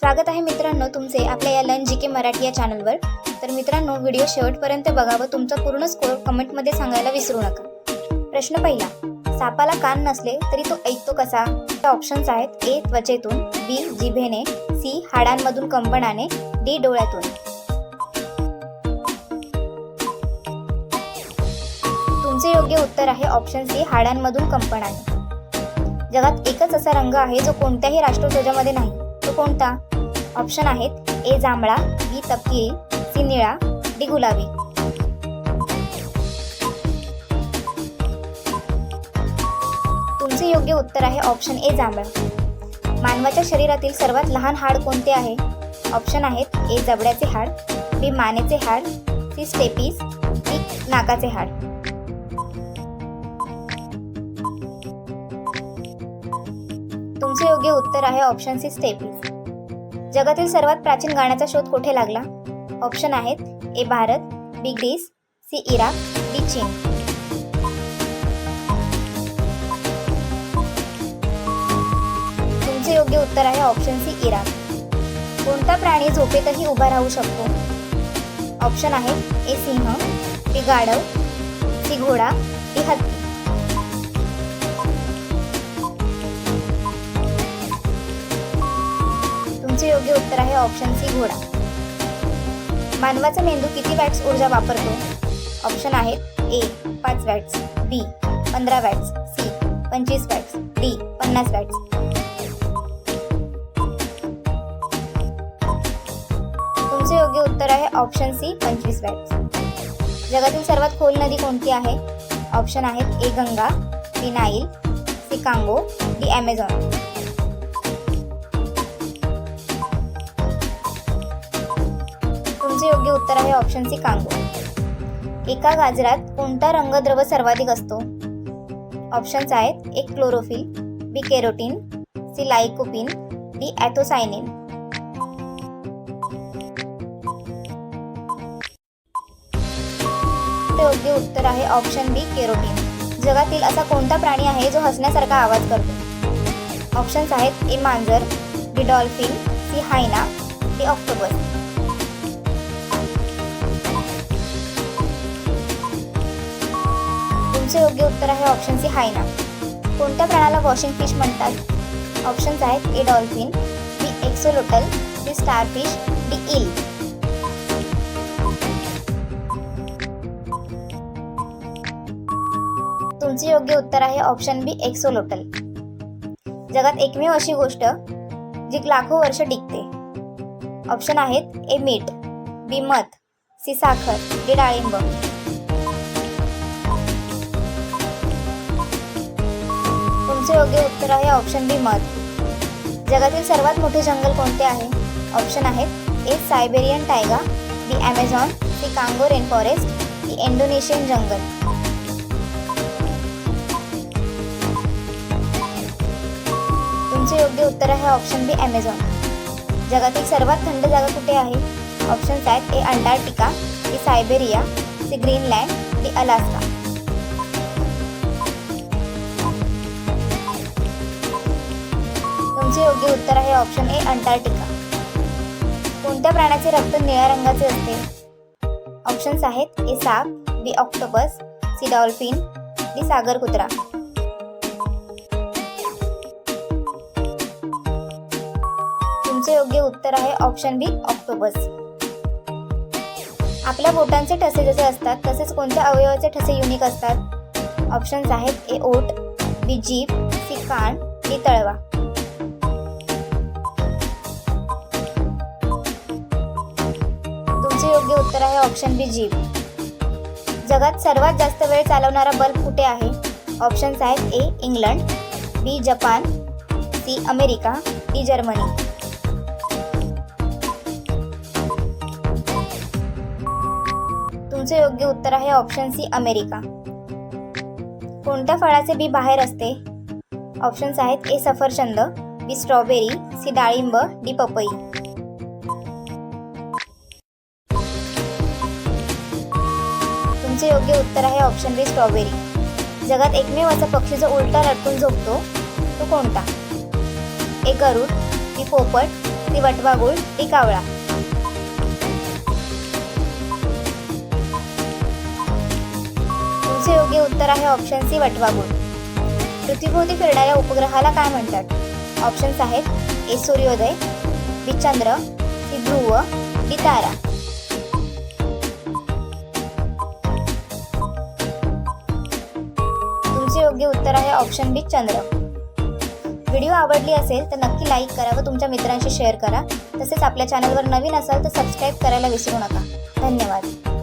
स्वागत आहे मित्रांनो तुमचे आपल्या या लर्न जीके मराठी या चॅनलवर। तर मित्रांनो व्हिडिओ शेवटपर्यंत बघा व तुमचा पूर्ण स्कोर कमेंटमध्ये सांगायला विसरू नका। प्रश्न पहिला, सापाला कान नसले तरी तो ऐकतो कसा? ऑप्शन्स आहेत ए त्वचेतून, बी जिभेने, सी हाडांमधून कंपनाने, डी डोळ्यातून। तुमचे योग्य उत्तर आहे ऑप्शन सी हाडांमधून कंपनाने। जगात एकच असा रंग आहे जो कोणत्याही राष्ट्रध्वजामध्ये नाही, तो कोणता? ऑप्शन आहेत ए जांभळा, बी तपकिरी, सी निळा, डी गुलाबी। तुमचे योग्य उत्तर आहे ऑप्शन ए जांभळा। मानवाच्या शरीरातील सर्वात लहान हाड कोणते आहे? ऑप्शन आहेत ए जबड्याचे हाड, बी मानेचे हाड, सी स्टेपीज, डी नाकाचे हाड। तुमचे योग्य उत्तर आहे ऑप्शन सी स्टेपीज। जगातील सर्वात प्राचीन गाण्याचा शोध कुठे लागला? ऑप्शन आहेत ए भारत, बी ग्रीस, सी इराक, डी चीन। तुमचे योग्य उत्तर आहे ऑप्शन सी इराक। कोणता प्राणी झोपेतही उभा राहू शकतो? ऑप्शन आहेत ए सिंह, बी गाढव, सी घोडा, डी हत्ती। तुमचे योग्य उत्तर आहे ऑप्शन सी घोडा। मानवाचा मेंदू किती वॅट्स ऊर्जा वापरतो? ऑप्शन आहेत A 5 watts, B 15 watts, C 25 watts, D 50 watts. तुमचे योग्य उत्तर आहे ऑप्शन सी 25 वॅट्स। जगातील सर्वात खोल नदी कोणती आहे? ऑप्शन आहेत A Ganga, B Nile, C Congo, D Amazon. तुमचे योग्य उत्तर आहे ऑप्शन सी कांगो। एका गाजरात कोणता रंगद्रव्य सर्वाधिक असतो? ऑप्शन्स आहेत A chlorophyll, B carotene, C lycopene, D anthocyanin. योग्य उत्तर आहे ऑप्शन बी केरोटीन। जगातील असा कोणता प्राणी आहे जो हसण्यासारखा आवाज करतो? ऑप्शन्स आहेत ए मांजर, बी डॉल्फिन, सी हायना, डी ऑक्टोपस। तुमचे योग्य उत्तर आहे ऑप्शन सी हायना। कोणत्या प्राण्याला वॉशिंग फिश म्हणतात? ऑप्शन्स आहेत ए डॉल्फिन, बी एक्सोलोटल, सी स्टारफिश, डी ईल। तुमचे योग्य उत्तर आहे ऑप्शन बी एक्सोलोटल। जगात एकमेव अशी गोष्ट जी लाखो वर्ष टिकते। ऑप्शन आहेत ए मीठ, बी मध, सी साखर, डी डाळिंब। तुमचे योग्य उत्तर आहे ऑप्शन बी मध। जगातील सर्वात मोठे जंगल कोणते आहे? ऑप्शन आहेत A Siberian taiga, B Amazon, C Congo rain forest, D Indonesian jungle. तुमचे योग्य उत्तर आहे ऑप्शन बी ॲमेझॉन। जगातील सर्वात थंड जागा कुठे आहे? ऑप्शन्स आहेत A Antarctica, B Siberia, C Greenland, D Alaska. तुमचे योग्य उत्तर आहे ऑप्शन ए अंटार्क्टिका। कोणत्या प्राण्याचे रक्त निळ्या रंगाचे असते? ऑप्शन्स आहेत ए साप, बी ऑक्टोपस, सी डॉल्फिन, डी सागर कुत्रा। तुमचे योग्य उत्तर आहे ऑप्शन बी ऑक्टोपस। आपल्या बोटांचे ठसे जसे असतात तसेच कोणत्या अवयवाचे ठसे युनिक असतात? ऑप्शन्स आहेत ए ओठ, बी जीभ, सी कान, डी तळवा। तुमचे योग्य उत्तर आहे ऑप्शन बी जीभ। जगात सर्वात जास्त वेळ चालवणारा बल्ब कुठे आहे? ऑप्शन्स आहेत A England, B Japan, C America, D Germany. तुमचे योग्य उत्तर आहे ऑप्शन सी अमेरिका। कोणत्या फळाचे बी बाहेर असते? ऑप्शन्स आहेत ए सफरचंद, बी स्ट्रॉबेरी, सी डाळिंब, डी पपई। तुमचे योग्य उत्तर आहे ऑप्शन बी स्ट्रॉबेरी। जगात एकमेव असा पक्षी जो उलटा लटकून झोपतो तो कोणता? ए गरुड, बी पोपट, सी वटवा गुळ डी कावळा. तुमचे योग्य उत्तर आहे ऑप्शन सी वटवा गुळ. पृथ्वीभोवती फिरणाऱ्या उपग्रहाला काय म्हणतात? ऑप्शन्स आहेत ए सूर्योदय, बी चंद्र, सी ध्रुव, डी तारा. तुमचे योग्य उत्तर आहे ऑप्शन बी चंद्र. व्हिडिओ आवडली असेल तर नक्की लाईक करा व तुमच्या मित्रांशी शेअर करा. तसेच आपल्या चॅनलवर नवीन असाल तर सबस्क्राईब करायला विसरू नका. धन्यवाद.